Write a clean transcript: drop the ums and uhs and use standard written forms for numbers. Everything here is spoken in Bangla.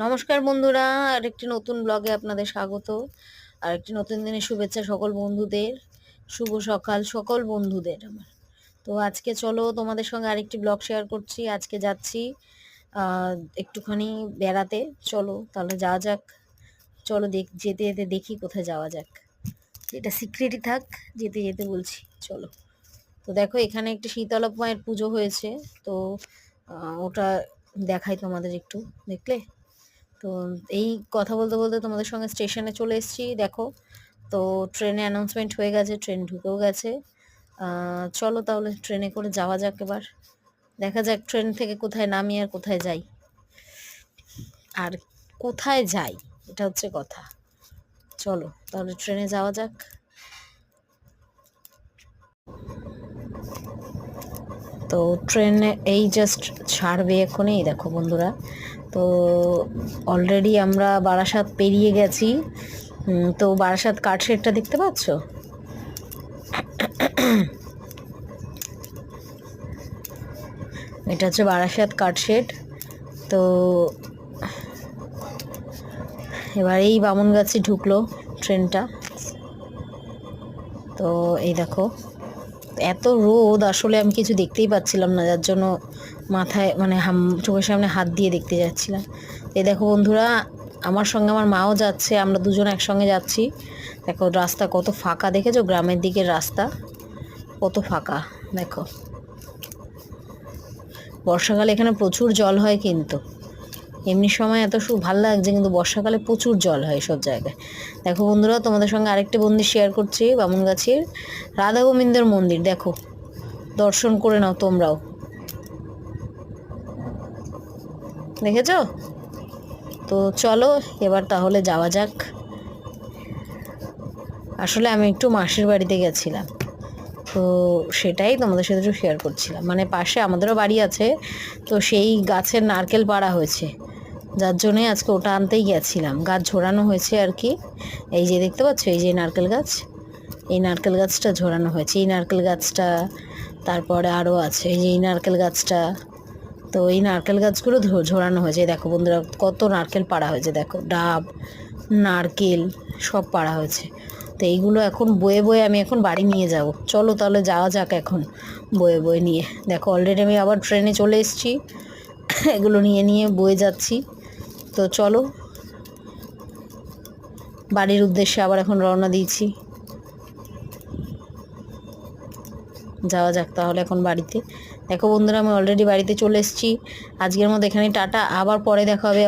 নমস্কার বন্ধুরা, আরেকটি নতুন ব্লগে আপনাদের স্বাগত। আর একটি নতুন দিনের শুভেচ্ছা সকল বন্ধুদের। শুভ সকাল সকল বন্ধুদের আমার। তো আজকে চলো তোমাদের সঙ্গে আরেকটি ব্লগ শেয়ার করছি। আজকে যাচ্ছি একটুখানি বেড়াতে। চলো তাহলে যাওয়া যাক। চলো যেতে যেতে দেখি কোথায় যাওয়া যাক। এটা সিক্রেটই থাক, যেতে যেতে বলছি চলো। তো দেখো এখানে একটি শীতলা মায়ের পুজো হয়েছে, তো ওটা দেখাই তোমাদের একটু, দেখলে? তো এই কথা বলতে বলতে তোমাদের সঙ্গে স্টেশনে চলে এসেছি। দেখো, তো ট্রেনে অ্যানাউন্সমেন্ট হয়ে গেছে, ট্রেন ঢুকেও গেছে। চলো তাহলে ট্রেনে করে যাওয়া যাক। এবার দেখা যাক ট্রেন থেকে কোথায় নামি আর কোথায় যাই। আর কোথায় যাই এটা হচ্ছে কথা। চলো তাহলে ট্রেনে যাওয়া যাক। তো ট্রেনে এই জাস্ট ছাড়বে এখনই, দেখো বন্ধুরা। তো অলরেডি আমরা বারাসাত পেরিয়ে গেছি। তো বারাসাত কাঠশেডটা দেখতে পাচ্ছ? এটা হচ্ছে বারাসাত কাঠশেড। তো এবার এই বামুনগাছি ঢুকলো ট্রেনটা। তো এই দেখো, এত রোদ, আসলে আমি কিছু দেখতেই পাচ্ছিলাম না, যার জন্য মাথায় মানে চোখের সামনে হাত দিয়ে দেখতে যাচ্ছিলাম। এই দেখো বন্ধুরা, আমার সঙ্গে আমার মাও যাচ্ছে, আমরা দুজন একসঙ্গে যাচ্ছি। দেখো রাস্তা কত ফাঁকা, দেখেছো? গ্রামের দিকের রাস্তা কত ফাঁকা দেখো। বর্ষাকালে এখানে প্রচুর জল হয়, কিন্তু এমনি সময় এত ভালো লাগছে, কিন্তু বর্ষাকালে প্রচুর জল হয় সব জায়গায়। দেখো বন্ধুরা, তোমাদের সঙ্গে আরেকটি মন্দির শেয়ার করছি, বামুনগাছির রাধা গোবিন্দের মন্দির। দেখো, দর্শন করে নাও তোমরাও, দেখেছো? তো চলো এবার তাহলে যাওয়া যাক। আসলে আমি একটু মাসির বাড়িতে গেছিলাম, তো সেটাই তোমাদের সাথে একটু শেয়ার করছিলাম। মানে পাশে আমাদেরও বাড়ি আছে, তো সেই গাছের নারকেল পাড়া হয়েছে, যার জন্যই আজকে ওটা আনতেই গেছিলাম। গাছ ঝোড়ানো হয়েছে আর কি। এই যে দেখতে পাচ্ছ, এই যে নারকেল গাছ, এই নারকেল গাছটা ঝোড়ানো হয়েছে। এই নারকেল গাছটা, তারপরে আরও আছে এই যে এই নারকেল গাছটা। তো এই নারকেল গাছগুলো ঝোড়ানো হয়েছে। দেখো বন্ধুরা, কত নারকেল পাড়া হয়েছে, দেখো ডাব নারকেল সব পাড়া হয়েছে। তো এইগুলো এখন বয়ে বয়ে আমি এখন বাড়ি নিয়ে যাব। চলো তাহলে যাওয়া যাক এখন বয়ে বয়ে নিয়ে। দেখো অলরেডি আমি আবার ট্রেনে চলে এসেছি, এগুলো নিয়ে নিয়ে বয়ে যাচ্ছি। তো চলো বাড়ির উদ্দেশ্যে আবার এখন রওনা দিয়েছি। যাওয়া যাক তাহলে এখন বাড়িতে। দেখো বন্ধুরা, আমি অলরেডি বাড়িতে চলে এসেছি। আজকের মতো এখানে টাটা, আবার পরে দেখা হবে